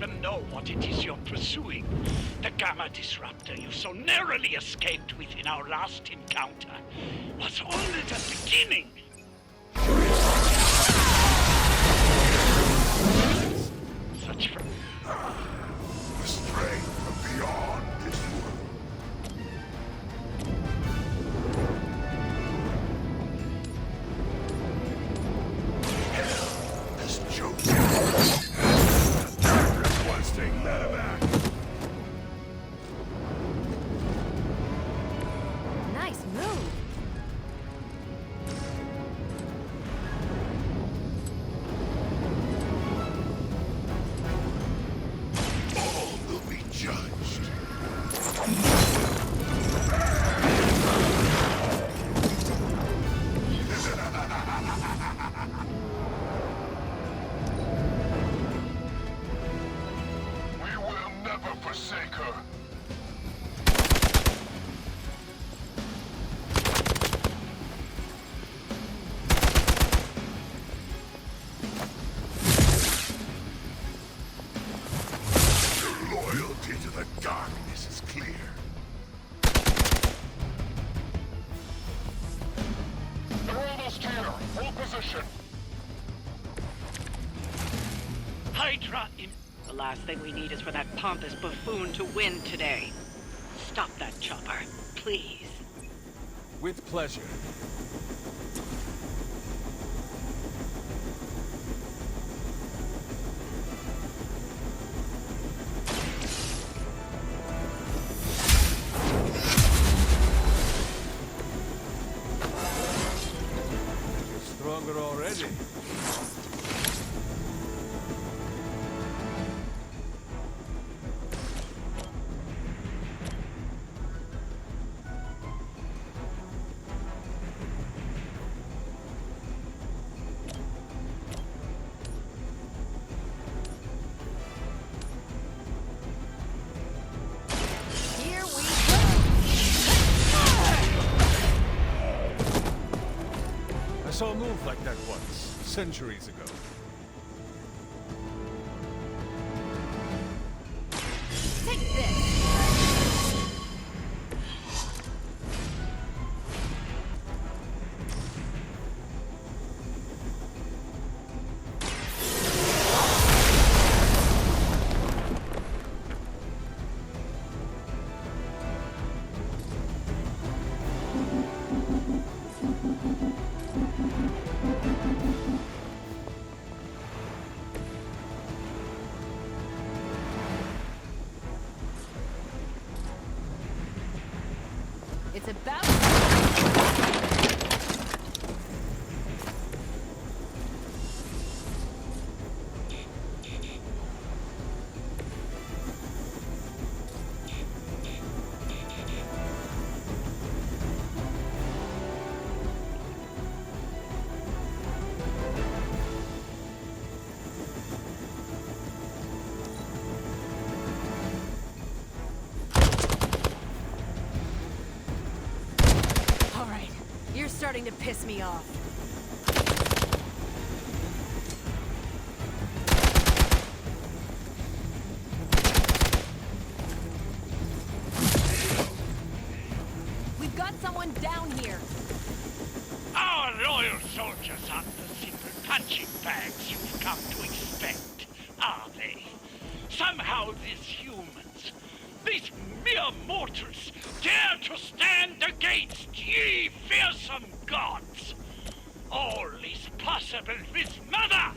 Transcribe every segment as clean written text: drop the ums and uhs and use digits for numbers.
even know what it is you're pursuing. The Gamma Disruptor you so narrowly escaped with in our last encounter was only the beginning. Such The strength from beyond this world. Hell has chosen. Darkness wants to take medevac. Nice move. All will be judged. We will never forsake her. Your loyalty to the darkness is clear. They're almost here. Hold position. Hydra in... The last thing we need is for that pompous buffoon to win today. Stop that chopper, please. With pleasure. You're stronger already. Here we go. I saw a move like that once, centuries ago. Take this. It's about... All right, you're starting to piss me off. We've got someone down here. Our loyal soldiers aren't the simple punching bags you've come to expect, are they? Somehow these humans, these mere mortals, dare to stand against ye fearsome gods. All is possible with Mother!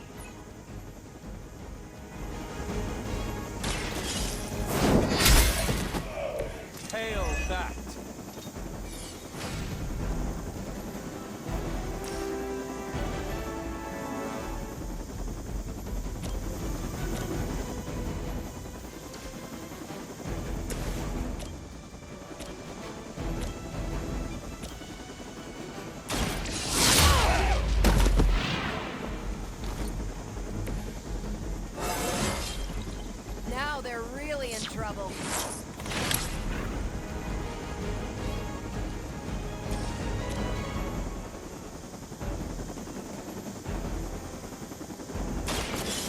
Hail that! Now they're really in trouble.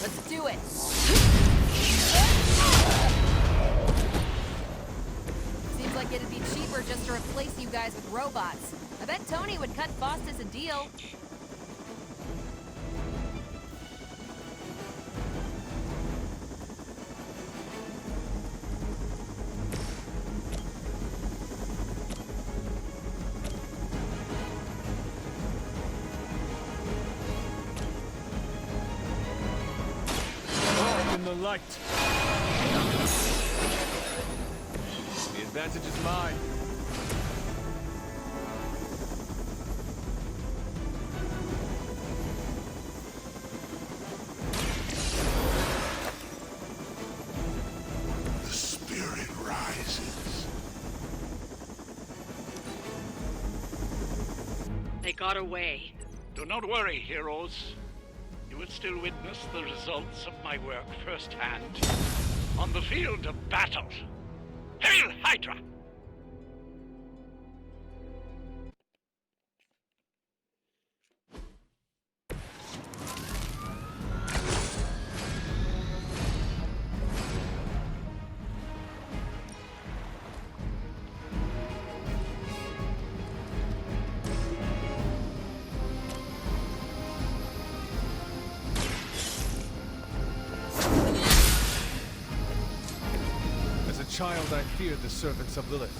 Let's do it. to replace you guys with robots. I bet Tony would cut Faustus a deal. In the light. The advantage is mine. The spirit rises. They got away. Do not worry, heroes. You will still witness the results of my work firsthand on the field of battle. Hail Hydra! As a child, I feared the servants of Lilith.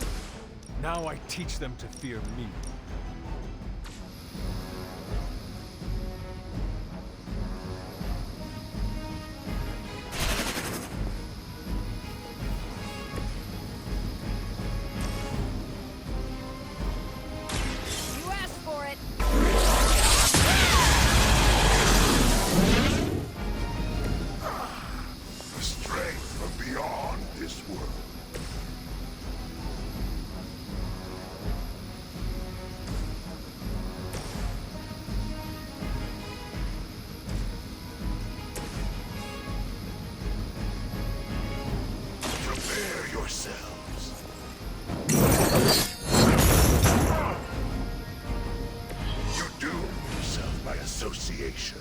Now I teach them to fear me. You asked for it. Strength from beyond this world. Prepare yourselves. You doom yourself by association.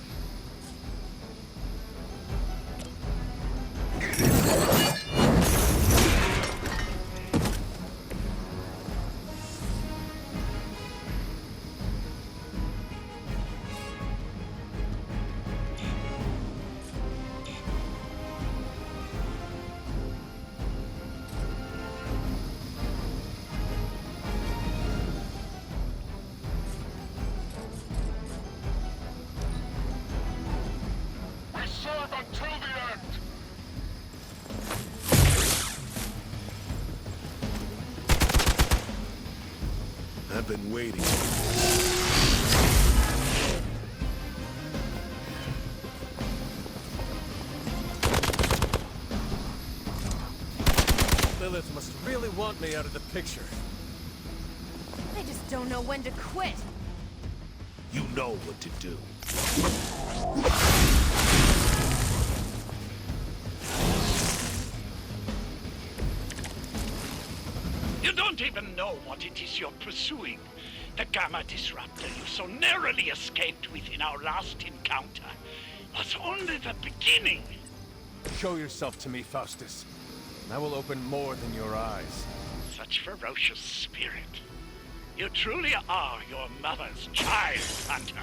We serve until the end! I've been waiting. Lilith must really want me out of the picture. They just don't know when to quit. You know what to do. You don't even know what it is you're pursuing. The Gamma Disruptor you so narrowly escaped within our last encounter was only the beginning. Show yourself to me, Faustus. And I will open more than your eyes. Such ferocious spirit. You truly are your mother's child, Hunter.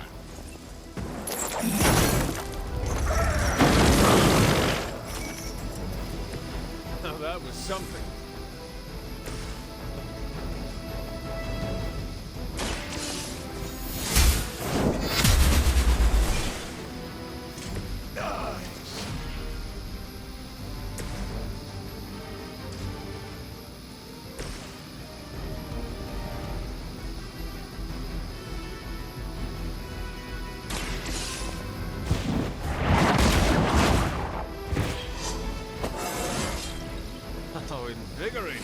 Now that was something. Nice. How invigorating.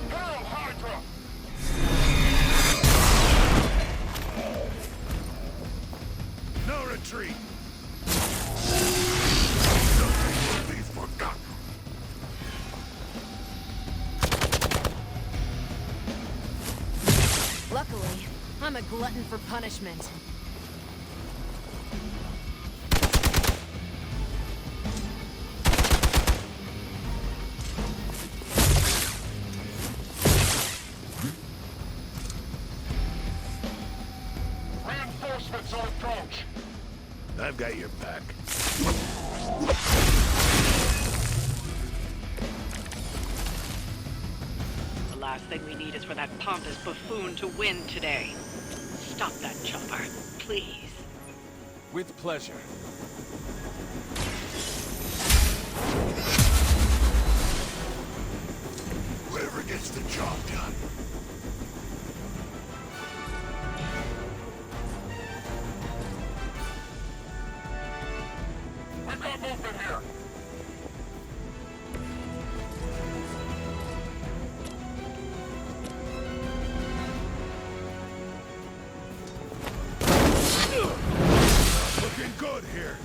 Hail Hydra! No retreat! Nothing will be forgotten. Luckily, I'm a glutton for punishment. Reinforcements on approach. I've got your back. The last thing we need is for that pompous buffoon to win today. Stop that chopper, please. With pleasure. Whoever gets the job done. We've got movement here. Looking good here.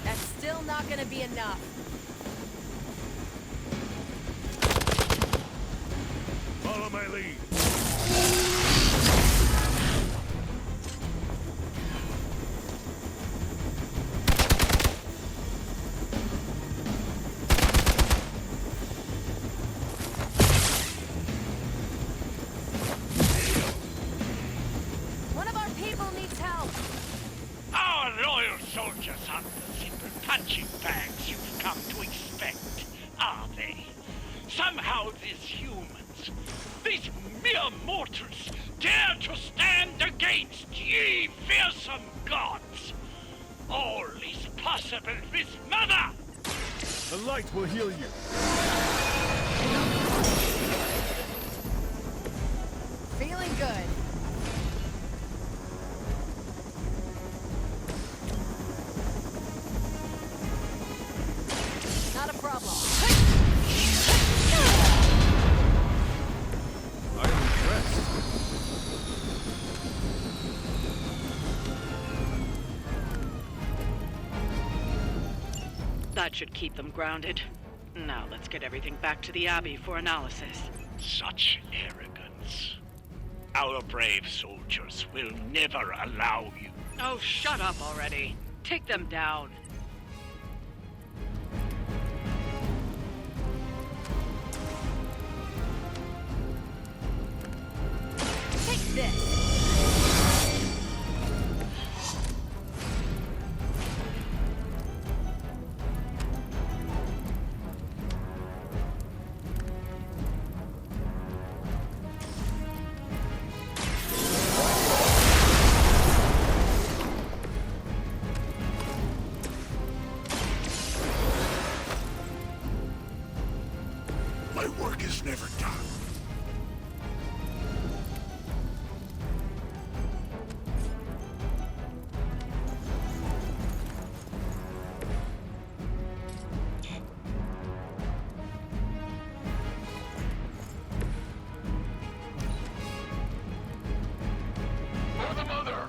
That's still not gonna be enough. Follow my lead. One of our people needs help. Our loyal soldiers aren't the simple punching bags you've come to expect, are they? Somehow these humans, these mere mortals, dare to stand against ye fearsome gods. All is possible with Mother! The light will heal you. Feeling good. Not a problem. I'm impressed. That should keep them grounded. Now let's get everything back to the Abbey for analysis. Such arrogance. Our brave soldiers will never allow you. Oh, shut up already. Take them down. Take this. My work is never done. For the mother!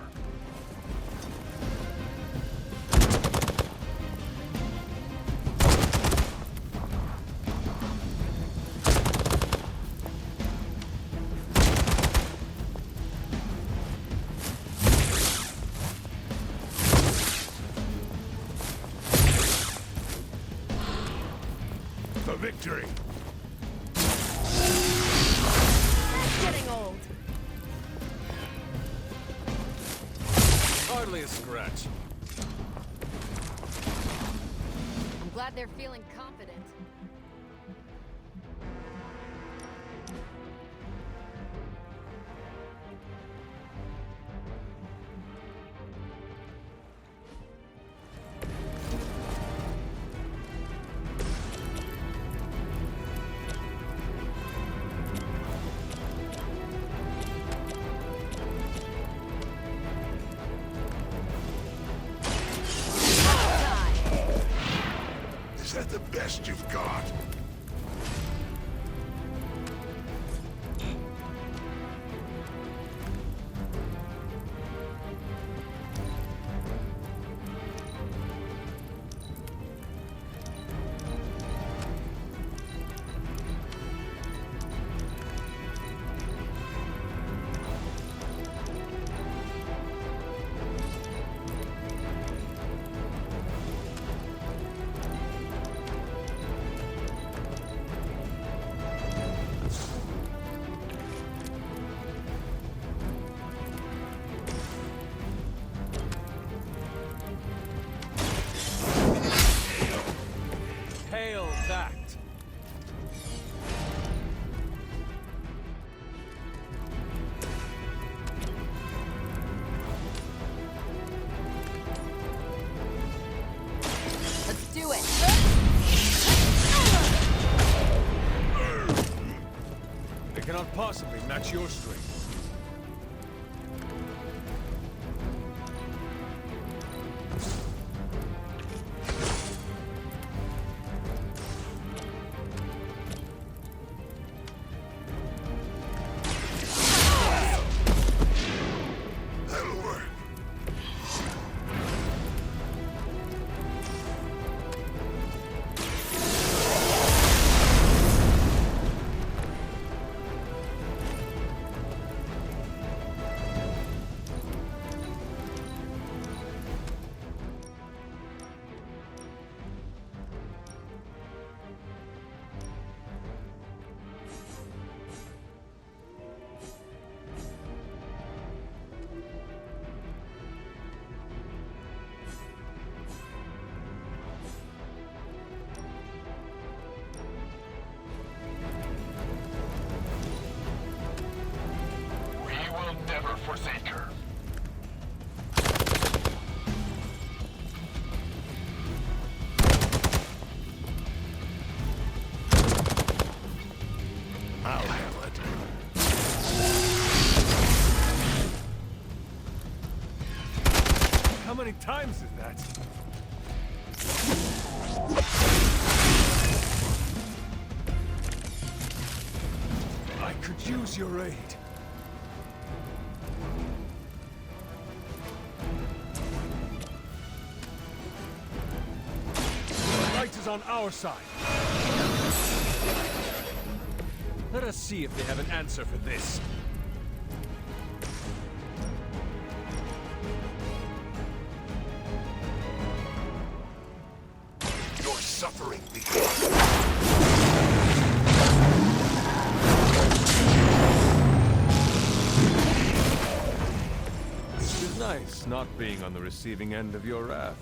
For victory! That's getting old. Hardly a scratch. I'm glad they're feeling confident. match your strength. That'll work. We will never forsake her. I'll handle it. How many times is that? I could use your aid. The light is on our side. Let us see if they have an answer for this. Your suffering begins. It is nice not being on the receiving end of your wrath.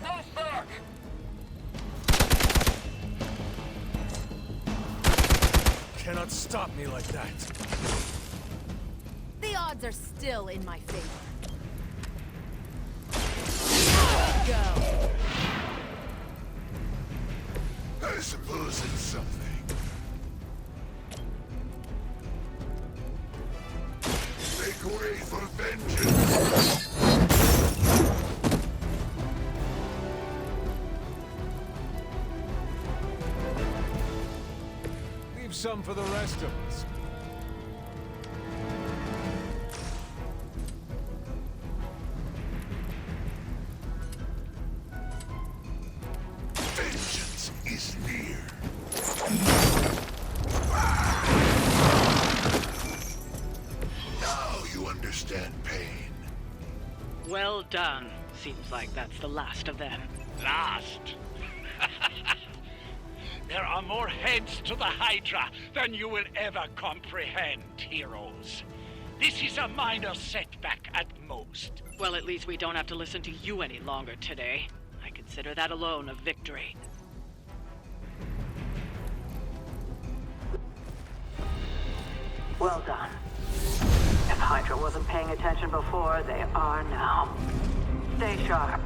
Move back! Cannot stop me like that. The odds are still in my favor. Go. I suppose it's something. Make way for vengeance! Leave some for the rest of us. Vengeance is near. Now you understand pain. Well done. Seems like that's the last of them. Last. There are more heads to the Hydra than you will ever comprehend, heroes. This is a minor setback at most. Well, at least we don't have to listen to you any longer today. I consider that alone a victory. Well done. If Hydra wasn't paying attention before, they are now. Stay sharp.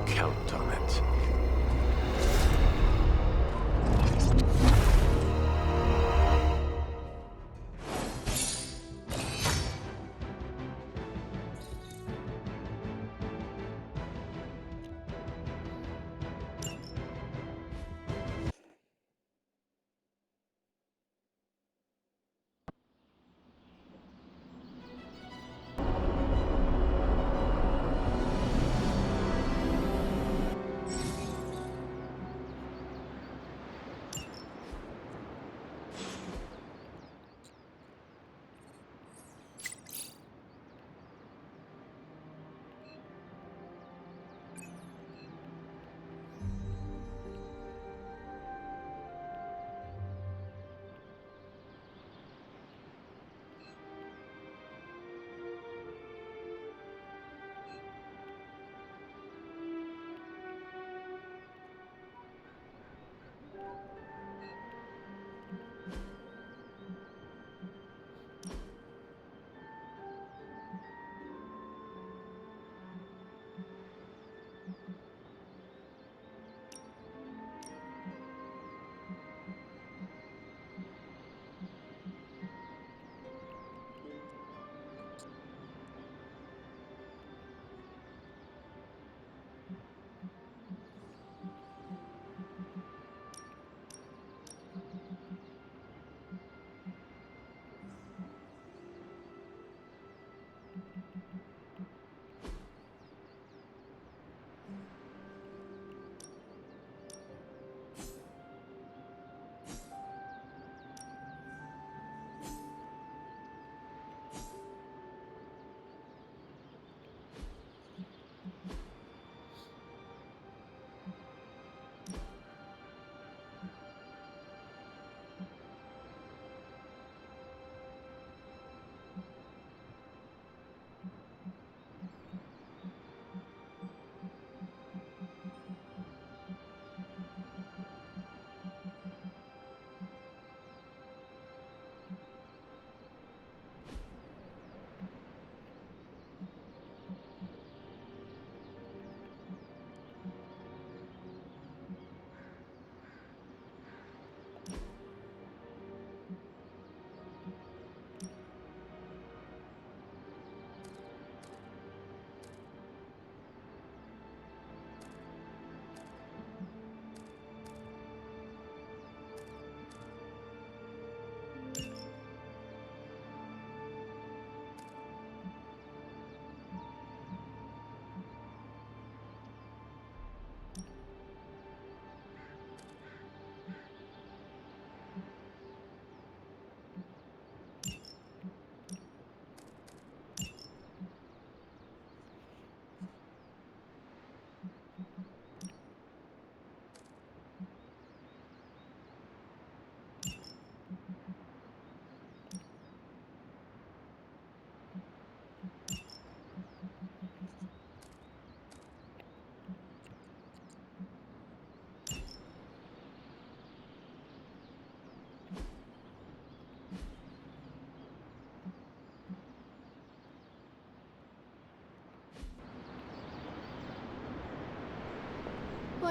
Count on it.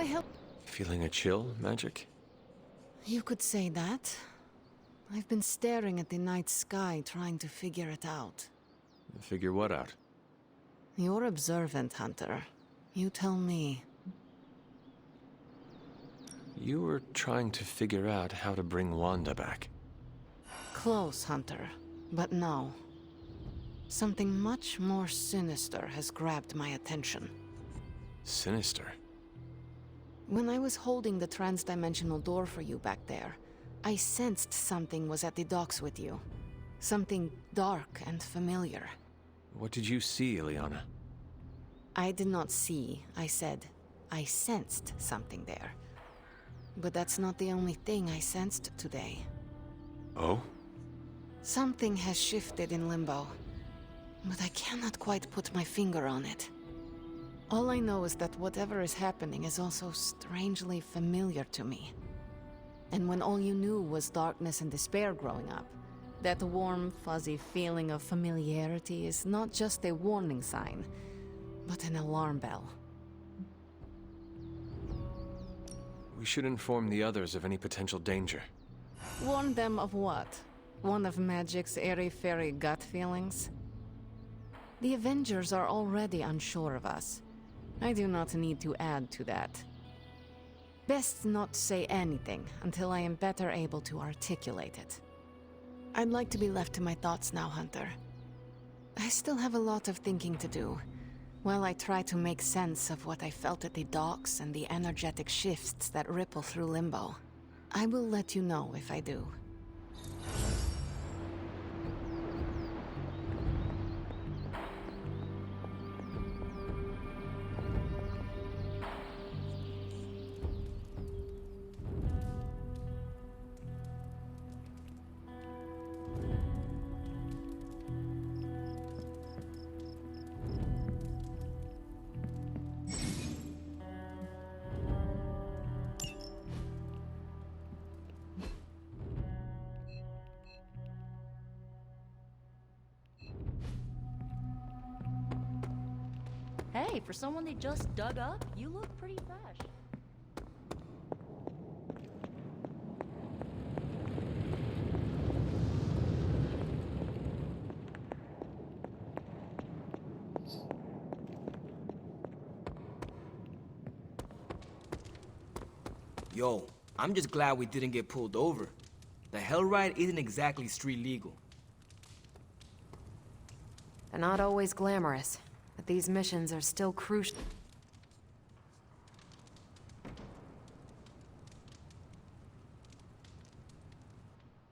I help? Feeling a chill, Magic? You could say that. I've been staring at the night sky, trying to figure it out. Figure what out? You're observant, Hunter. You tell me. You were trying to figure out how to bring Wanda back. Close, Hunter. But no. Something much more sinister has grabbed my attention. Sinister? When I was holding the trans-dimensional door for you back there, I sensed something was at the docks with you. Something dark and familiar. What did you see, Ileana? I did not see, I said. I sensed something there. But that's not the only thing I sensed today. Oh? Something has shifted in Limbo. But I cannot quite put my finger on it. All I know is that whatever is happening is also strangely familiar to me. And when all you knew was darkness and despair growing up, that warm, fuzzy feeling of familiarity is not just a warning sign, but an alarm bell. We should inform the others of any potential danger. Warn them of what? One of Magic's airy-fairy gut feelings? The Avengers are already unsure of us. I do not need to add to that. Best not say anything until I am better able to articulate it. I'd like to be left to my thoughts now, Hunter. I still have a lot of thinking to do, while I try to make sense of what I felt at the docks and the energetic shifts that ripple through Limbo. I will let you know if I do. Hey, for someone they just dug up, you look pretty fresh. Yo, I'm just glad we didn't get pulled over. The hell ride isn't exactly street legal. They're not always glamorous, but these missions are still crucial.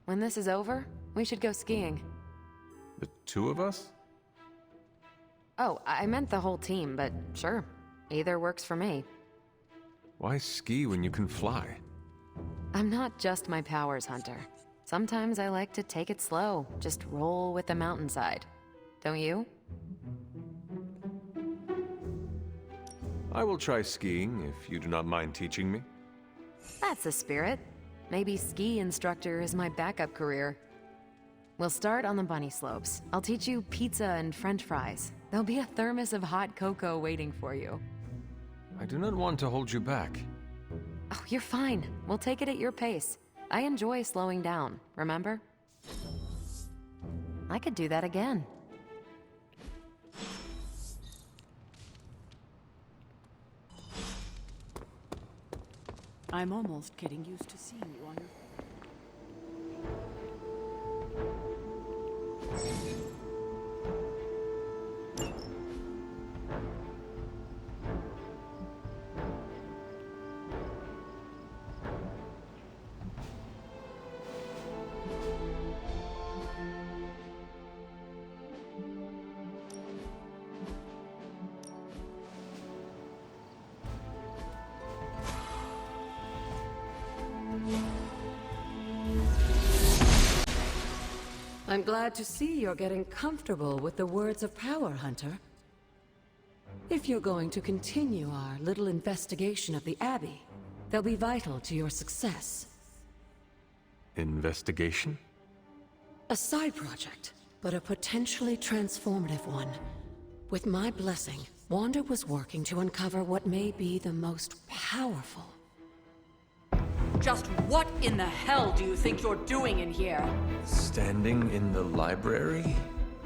When this is over, we should go skiing. The two of us? Oh, I meant the whole team, but sure. Either works for me. Why ski when you can fly? I'm not just my powers hunter. Sometimes I like to take it slow, just roll with the mountainside. Don't you? I will try skiing if you do not mind teaching me. That's the spirit. Maybe ski instructor is my backup career. We'll start on the bunny slopes. I'll teach you pizza and french fries. There'll be a thermos of hot cocoa waiting for you. I do not want to hold you back. Oh, you're fine. We'll take it at your pace. I enjoy slowing down, remember? I could do that again. I'm almost getting used to seeing you on your... I'm glad to see you're getting comfortable with the words of power, Hunter. If you're going to continue our little investigation of the Abbey, they'll be vital to your success. Investigation? A side project, but a potentially transformative one. With my blessing, Wanda was working to uncover what may be the most powerful. Just what in the hell do you think you're doing in here? Standing in the library?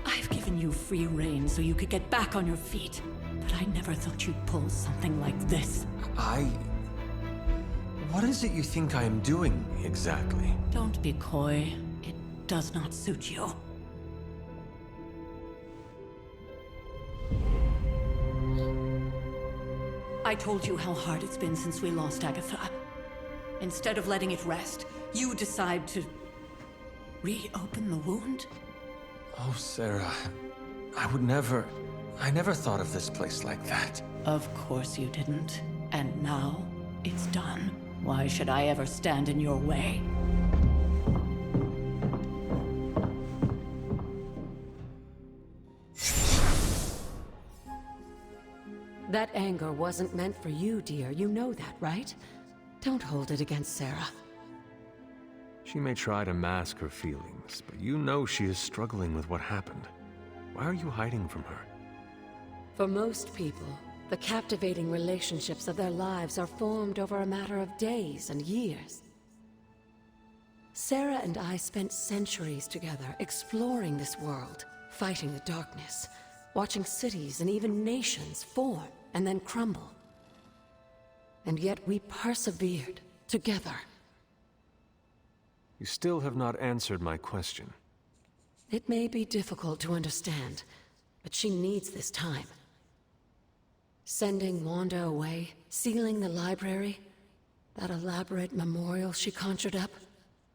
I've given you free rein so you could get back on your feet. But I never thought you'd pull something like this. What is it you think I am doing, exactly? Don't be coy. It does not suit you. I told you how hard it's been since we lost Agatha. Instead of letting it rest, you decide to reopen the wound? Oh, Sarah, I never thought of this place like that. Of course you didn't. And now, it's done. Why should I ever stand in your way? That anger wasn't meant for you, dear. You know that, right? Don't hold it against Sarah. She may try to mask her feelings, but you know she is struggling with what happened. Why are you hiding from her? For most people, the captivating relationships of their lives are formed over a matter of days and years. Sarah and I spent centuries together exploring this world, fighting the darkness, watching cities and even nations form and then crumble. And yet we persevered together. You still have not answered my question. It may be difficult to understand, but she needs this time. Sending Wanda away, sealing the library, that elaborate memorial she conjured up,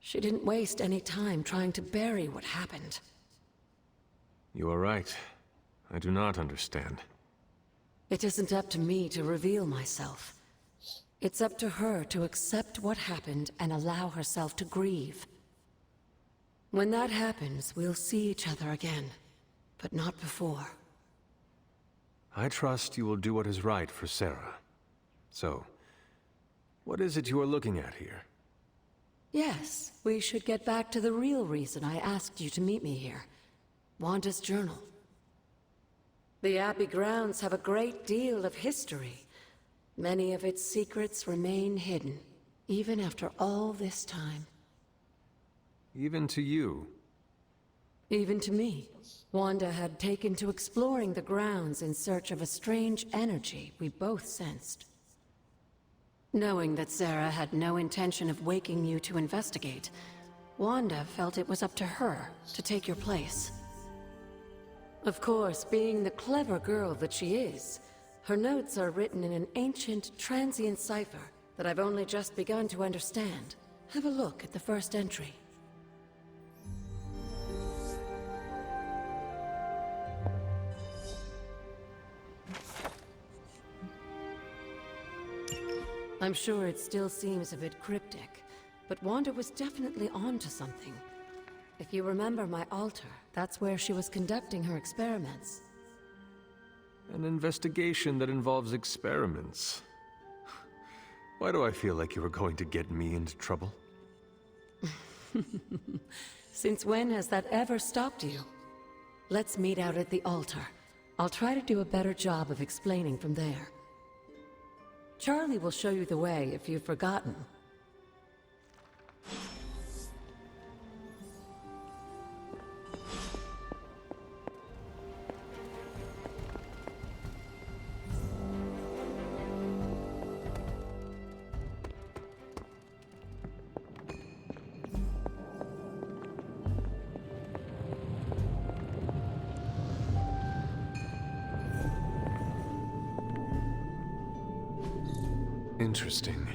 she didn't waste any time trying to bury what happened. You are right. I do not understand. It isn't up to me to reveal myself. It's up to her to accept what happened and allow herself to grieve. When that happens, we'll see each other again, but not before. I trust you will do what is right for Sarah. So, what is it you are looking at here? Yes, we should get back to the real reason I asked you to meet me here. Wanda's journal. The Abbey grounds have a great deal of history. Many of its secrets remain hidden, even after all this time. Even to you? Even to me. Wanda had taken to exploring the grounds in search of a strange energy we both sensed. Knowing that Sarah had no intention of waking you to investigate, Wanda felt it was up to her to take your place. Of course, being the clever girl that she is, her notes are written in an ancient, transient cipher that I've only just begun to understand. Have a look at the first entry. I'm sure it still seems a bit cryptic, but Wanda was definitely onto something. If you remember my altar, that's where she was conducting her experiments. An investigation that involves experiments. Why do I feel like you were going to get me into trouble? Since when has that ever stopped you? Let's meet out at the altar. I'll try to do a better job of explaining from there. Charlie will show you the way if you've forgotten. Interesting.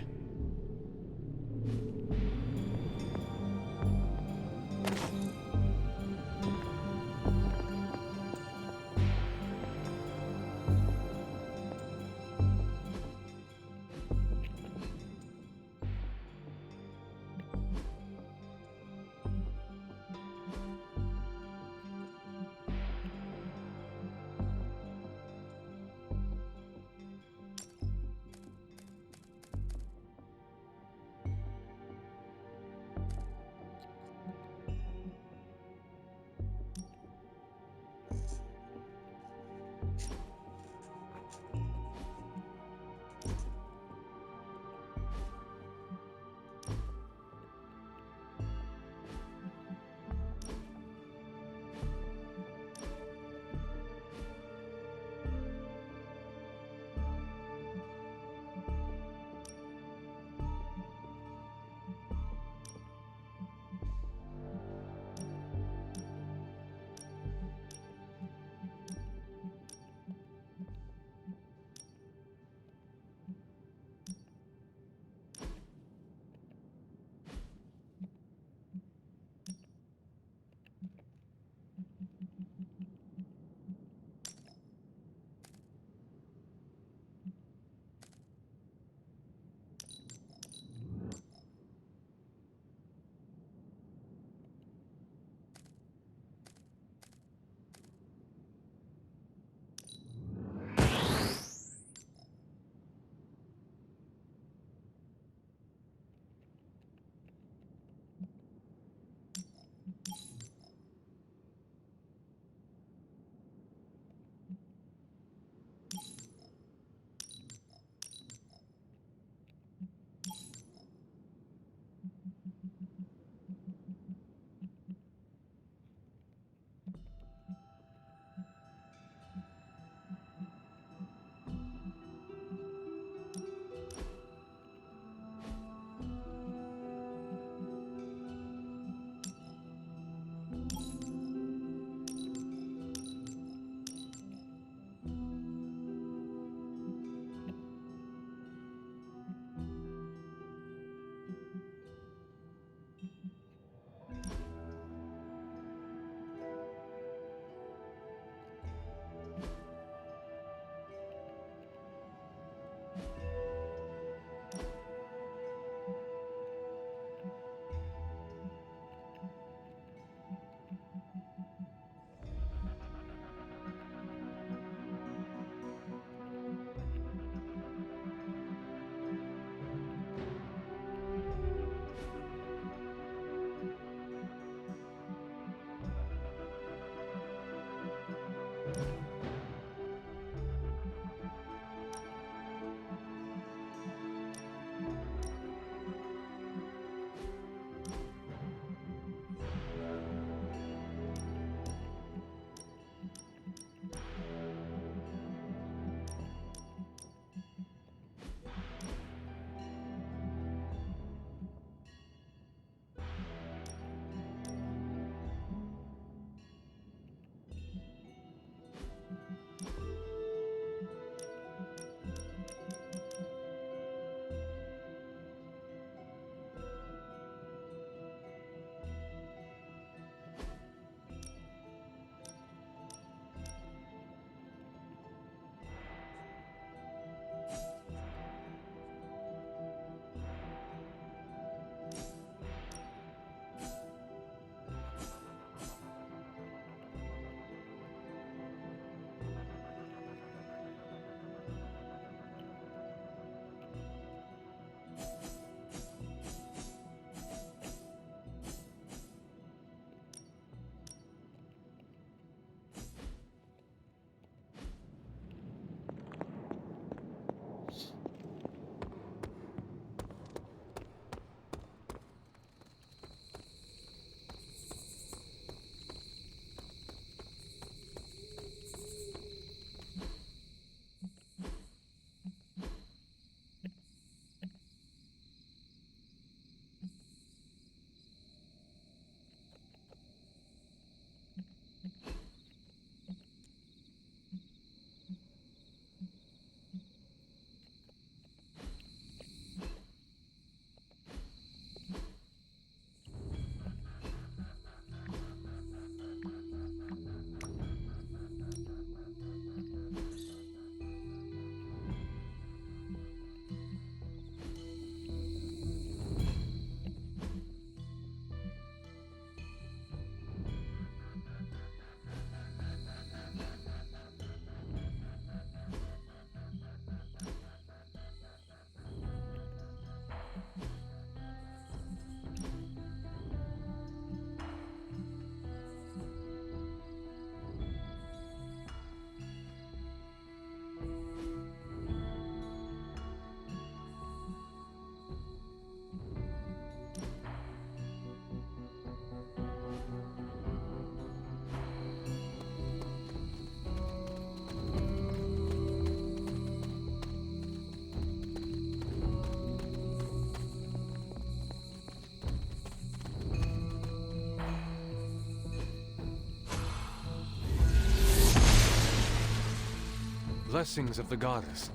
blessings of the goddess.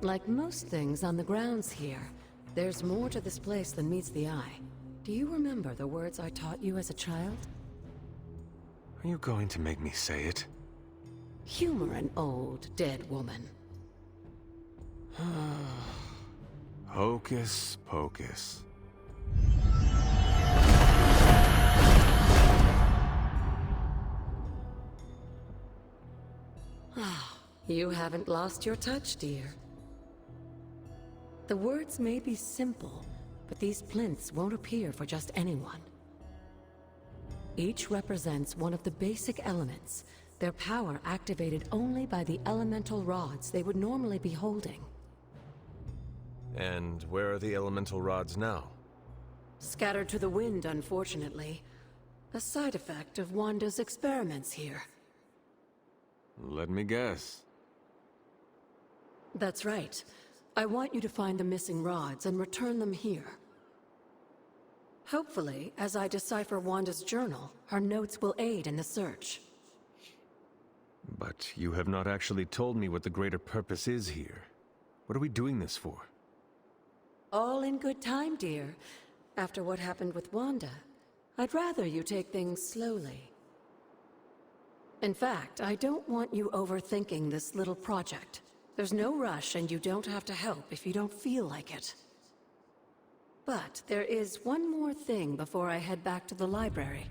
Like most things on the grounds here, there's more to this place than meets the eye. Do you remember the words I taught you as a child? Are you going to make me say it? Humor an old, dead woman. Hocus pocus. You haven't lost your touch, dear. The words may be simple, but these plinths won't appear for just anyone. Each represents one of the basic elements, their power activated only by the elemental rods they would normally be holding. And where are the elemental rods now? Scattered to the wind, unfortunately. A side effect of Wanda's experiments here. Let me guess. That's right. I want you to find the missing rods and return them here. Hopefully, as I decipher Wanda's journal, her notes will aid in the search. But you have not actually told me what the greater purpose is here. What are we doing this for? All in good time, dear. After what happened with Wanda, I'd rather you take things slowly. In fact, I don't want you overthinking this little project. There's no rush, and you don't have to help if you don't feel like it. But there is one more thing before I head back to the library.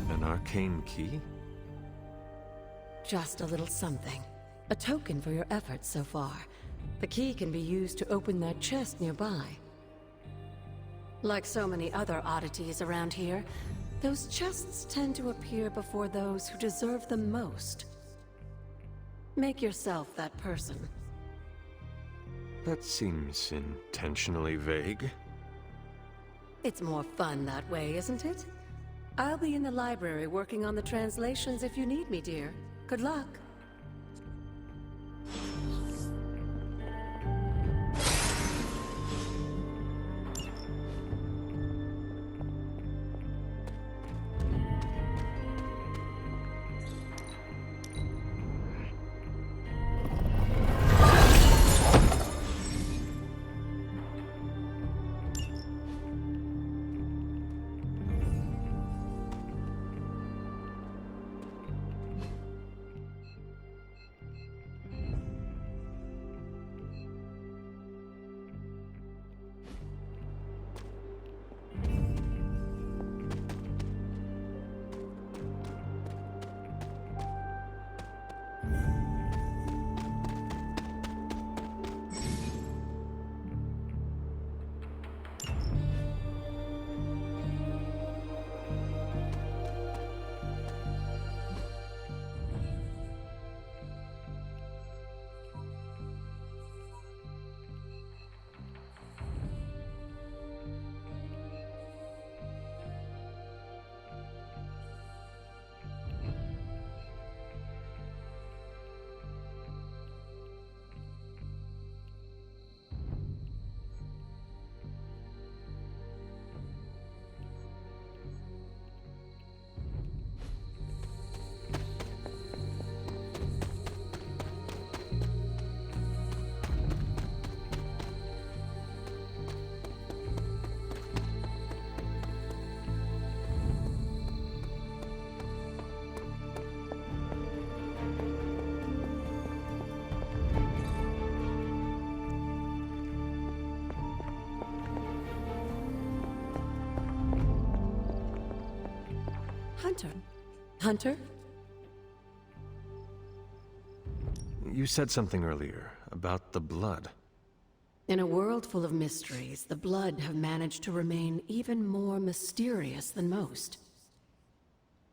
An arcane key? Just a little something. A token for your efforts so far. The key can be used to open that chest nearby. Like so many other oddities around here, those chests tend to appear before those who deserve them most. Make yourself that person. That seems intentionally vague. It's more fun that way, isn't it? I'll be in the library working on the translations if you need me, dear. Good luck. Hunter? Hunter? You said something earlier about the blood. In a world full of mysteries, the blood have managed to remain even more mysterious than most.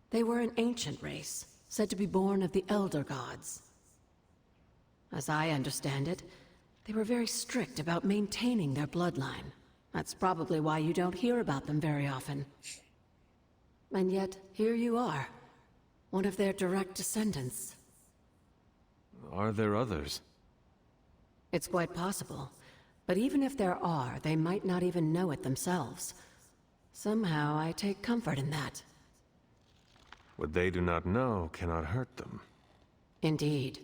They were an ancient race, said to be born of the Elder Gods. As I understand it, they were very strict about maintaining their bloodline. That's probably why you don't hear about them very often. And yet, here you are, one of their direct descendants. Are there others? It's quite possible. But even if there are, they might not even know it themselves. Somehow, I take comfort in that. What they do not know cannot hurt them. Indeed.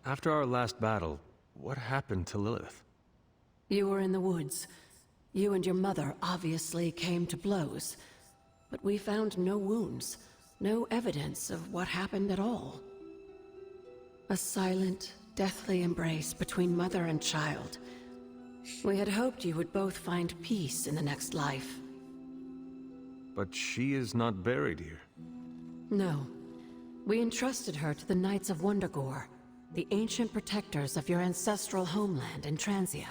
After our last battle, what happened to Lilith? You were in the woods. You and your mother obviously came to blows. But we found no wounds, no evidence of what happened at all. A silent, deathly embrace between mother and child. We had hoped you would both find peace in the next life. But she is not buried here. No. We entrusted her to the Knights of Wondergore, the ancient protectors of your ancestral homeland in Transia.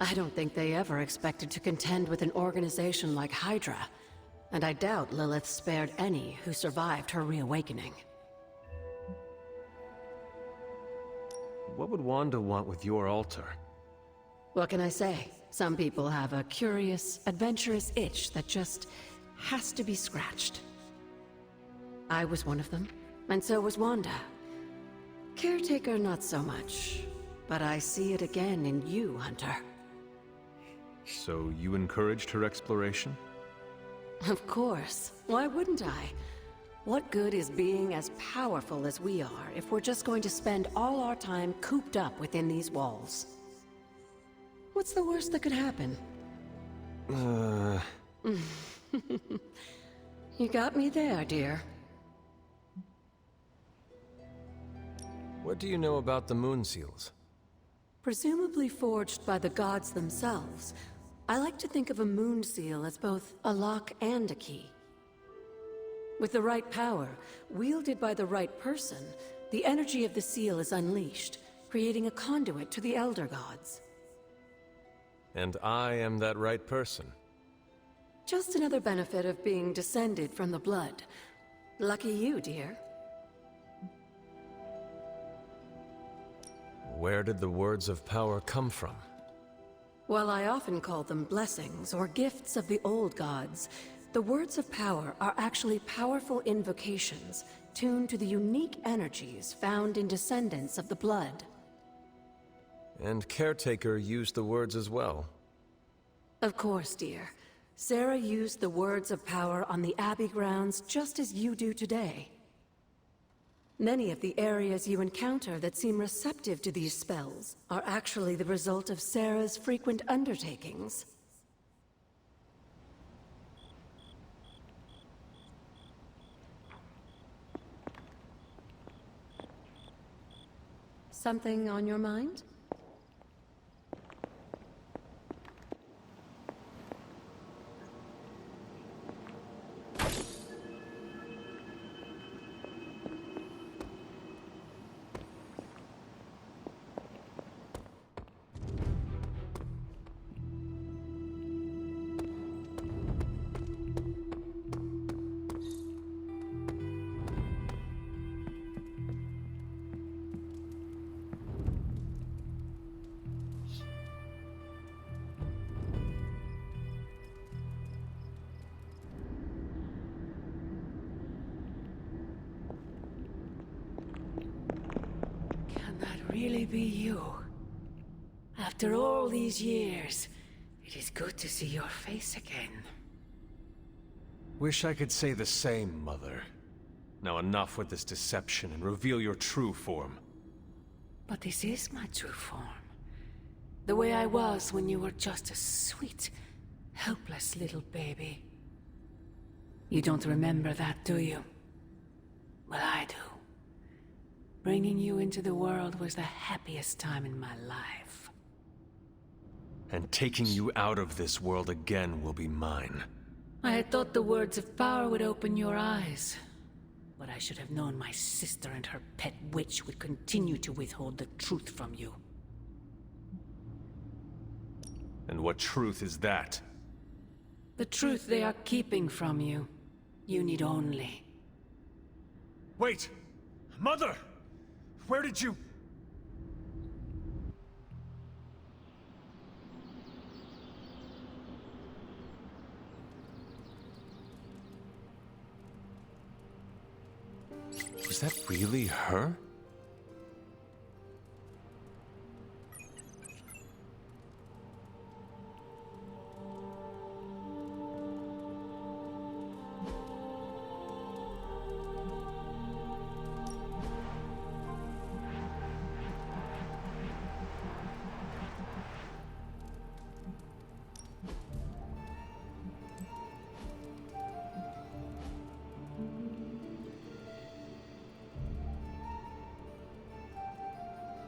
I don't think they ever expected to contend with an organization like Hydra, and I doubt Lilith spared any who survived her reawakening. What would Wanda want with your altar? What can I say? Some people have a curious, adventurous itch that just has to be scratched. I was one of them, and so was Wanda. Caretaker, not so much. But I see it again in you, Hunter. So you encouraged her exploration? Of course. Why wouldn't I? What good is being as powerful as we are if we're just going to spend all our time cooped up within these walls? What's the worst that could happen? You got me there, dear. What do you know about the moon seals? Presumably forged by the gods themselves, I like to think of a moon seal as both a lock and a key. With the right power, wielded by the right person, the energy of the seal is unleashed, creating a conduit to the Elder Gods. And I am that right person. Just another benefit of being descended from the blood. Lucky you, dear. Where did the words of power come from? While I often call them blessings or gifts of the old gods, the words of power are actually powerful invocations tuned to the unique energies found in descendants of the blood. And Caretaker used the words as well. Of course, dear. Sarah used the words of power on the Abbey grounds just as you do today. Many of the areas you encounter that seem receptive to these spells are actually the result of Sarah's frequent undertakings. Something on your mind? Really be you. After all these years, it is good to see your face again. Wish I could say the same, Mother. Now enough with this deception and reveal your true form. But this is my true form. The way I was when you were just a sweet, helpless little baby. You don't remember that, do you? Well, I do. Bringing you into the world was the happiest time in my life. And taking you out of this world again will be mine. I had thought the words of power would open your eyes. But I should have known my sister and her pet witch would continue to withhold the truth from you. And what truth is that? The truth they are keeping from you. You need only... Wait! Mother! Where did you... Was that really her?